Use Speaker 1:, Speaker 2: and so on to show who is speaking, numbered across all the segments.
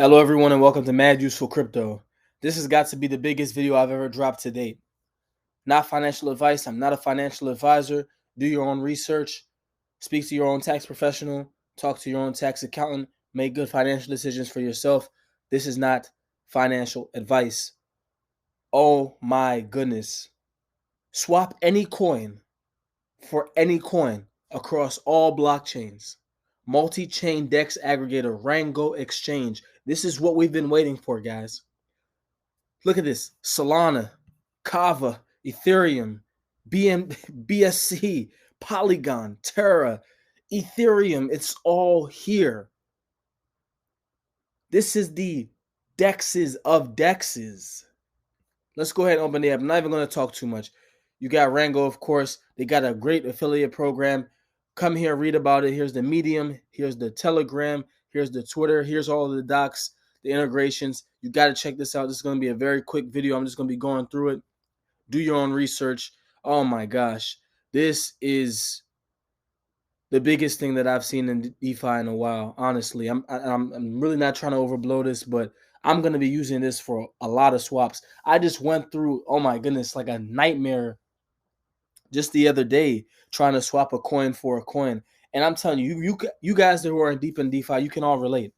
Speaker 1: Hello everyone and welcome to Mad Useful Crypto. This has got to be the biggest video I've ever dropped to date. Not financial advice, I'm not a financial advisor. Do your own research, speak to your own tax professional, talk to your own tax accountant, make good financial decisions for yourself. This is not financial advice. Oh my goodness. Swap any coin for any coin across all blockchains. Multi-chain DEX aggregator Rango Exchange. This is what we've been waiting for, guys. Look at this. Solana, Kava, Ethereum, BSC, Polygon, Terra, Ethereum. It's all here. This is the DEXs of DEXs. Let's go ahead and open the app. I'm not even going to talk too much. You got Rango, of course. They got a great affiliate program. Come here, read about it. Here's the Medium. Here's the Telegram. Here's the Twitter. Here's all of the docs, the integrations. You got to check this out. This is going to be a very quick video. I'm just going to be going through it. Do your own research. Oh my gosh. This is the biggest thing that I've seen in DeFi in a while. Honestly, I'm really not trying to overblow this, but I'm going to be using this for a lot of swaps. I just went through, oh my goodness, like a nightmare just the other day trying to swap a coin for a coin. And I'm telling you, you guys who are deep in DeFi, you can all relate.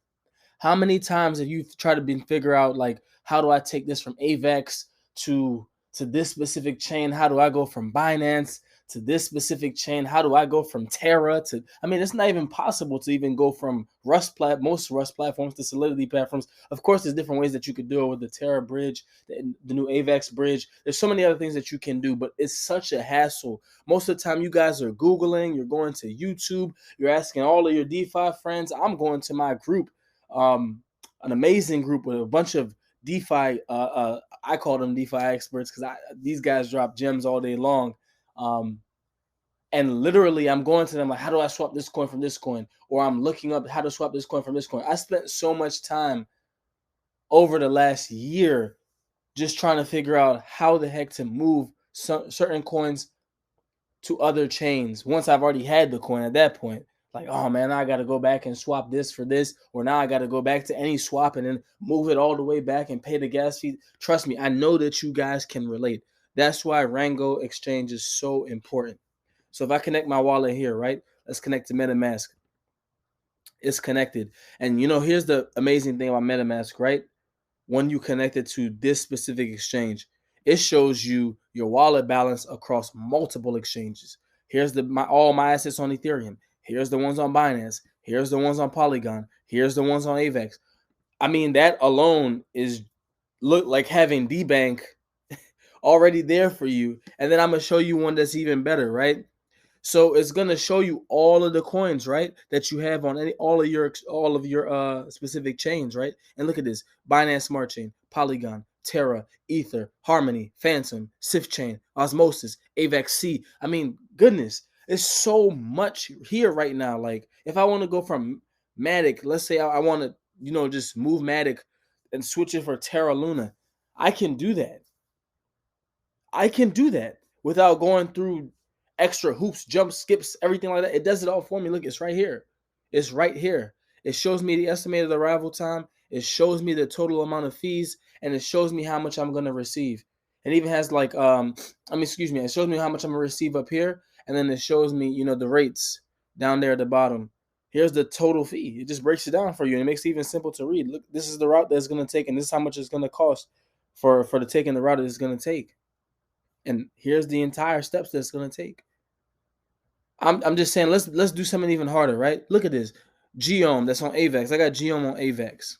Speaker 1: How many times have you tried to figure out, like, how do I take this from AVAX to this specific chain? How do I go from Binance to this specific chain? How do I go from Terra to, I mean, it's not even possible to even go from most Rust platforms to Solidity platforms. Of course, there's different ways that you could do it with the Terra bridge, the new AVAX bridge. There's so many other things that you can do, but it's such a hassle. Most of the time, you guys are Googling, you're going to YouTube, you're asking all of your DeFi friends. I'm going to my group, an amazing group with a bunch of DeFi. I call them DeFi experts because these guys drop gems all day long. And literally, I'm going to them like, how do I swap this coin from this coin? Or I'm looking up how to swap this coin from this coin. I spent so much time over the last year just trying to figure out how the heck to move certain coins to other chains once I've already had the coin at that point. Like, oh man, I got to go back and swap this for this, or now I got to go back to any swap and then move it all the way back and pay the gas fee. Trust me, I know that you guys can relate. That's why Rango Exchange is so important. So if I connect my wallet here, right? Let's connect to MetaMask. It's connected. And here's the amazing thing about MetaMask, right? When you connect it to this specific exchange, it shows you your wallet balance across multiple exchanges. Here's all my assets on Ethereum. Here's the ones on Binance. Here's the ones on Polygon. Here's the ones on AVAX. I mean, that alone look like having DBank already there for you. And then I'm going to show you one that's even better, right? So it's going to show you all of the coins, right, that you have on all of your specific chains, right? And look at this: Binance Smart Chain, Polygon, Terra, Ether, Harmony, Phantom, Sif Chain, Osmosis, AVAX C. I mean, goodness, it's so much here right now. Like, if I want to go from Matic, let's say I want to, just move Matic and switch it for Terra Luna, I can do that. I can do that without going through extra hoops, jumps, skips, everything like that. It does it all for me. Look, it's right here. It's right here. It shows me the estimated arrival time. It shows me the total amount of fees, and it shows me how much I'm going to receive. It even has it shows me how much I'm going to receive up here, and then it shows me, the rates down there at the bottom. Here's the total fee. It just breaks it down for you, and it makes it even simple to read. Look, this is the route that's going to take, and this is how much it's going to cost for the taking the route it's going to take. And here's the entire steps that it's going to take. I'm just saying, let's do something even harder, right? Look at this. Geom, that's on AVAX. I got Geom on AVAX.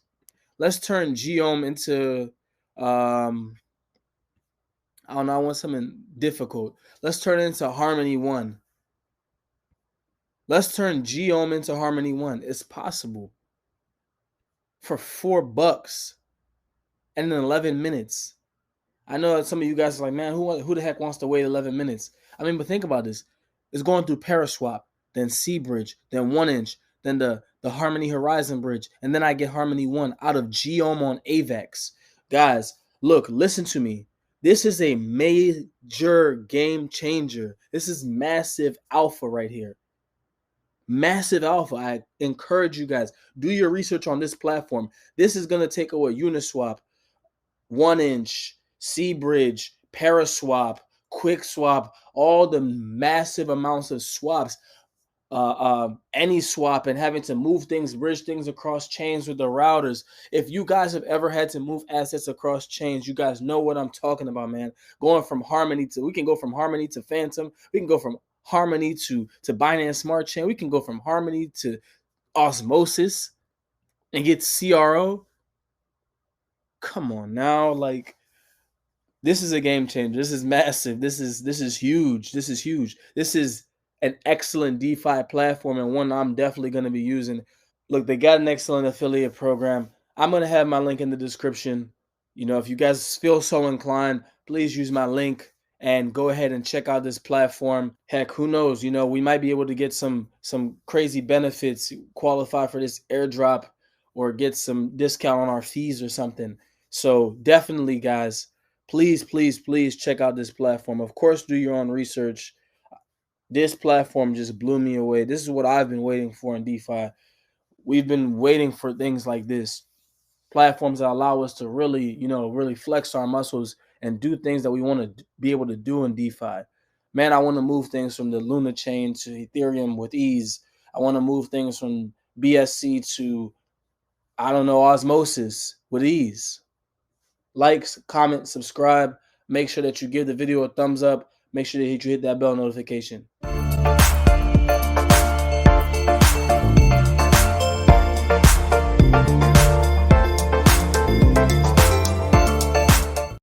Speaker 1: Let's turn Geom into, I don't know, I want something difficult. Let's turn it into Harmony 1. Let's turn Geom into Harmony 1. It's possible. For $4 and in 11 minutes. I know that some of you guys are like, man, who the heck wants to wait 11 minutes? I mean, but think about this. It's going through Paraswap, then C-Bridge, then 1inch, then the Harmony Horizon Bridge, and then I get Harmony 1 out of Geom on AVAX. Guys, look, listen to me. This is a major game changer. This is massive alpha right here. Massive alpha. I encourage you guys, do your research on this platform. This is going to take away Uniswap, 1inch, C-Bridge, Paraswap, QuickSwap, all the massive amounts of swaps, any swap, and having to move things, bridge things across chains with the routers. If you guys have ever had to move assets across chains, you guys know what I'm talking about, man. Going from Harmony to, we can go from Harmony to Phantom. We can go from Harmony to Binance Smart Chain. We can go from Harmony to Osmosis and get CRO. Come on now, like, this is a game changer. This is massive. This is huge. This is huge. This is an excellent DeFi platform, and one I'm definitely going to be using. Look, they got an excellent affiliate program. I'm going to have my link in the description. You know, if you guys feel so inclined, please use my link and go ahead and check out this platform. Heck, who knows? You know, we might be able to get some crazy benefits, qualify for this airdrop, or get some discount on our fees or something. So definitely, guys, please, please, please check out this platform. Of course, do your own research. This platform just blew me away. This is what I've been waiting for in DeFi. We've been waiting for things like this, platforms that allow us to really, really flex our muscles and do things that we want to be able to do in DeFi. Man, I want to move things from the Luna chain to Ethereum with ease. I want to move things from BSC to, I don't know, Osmosis with ease. Likes, comment, subscribe. Make sure that you give the video a thumbs up. Make sure that you hit that bell notification.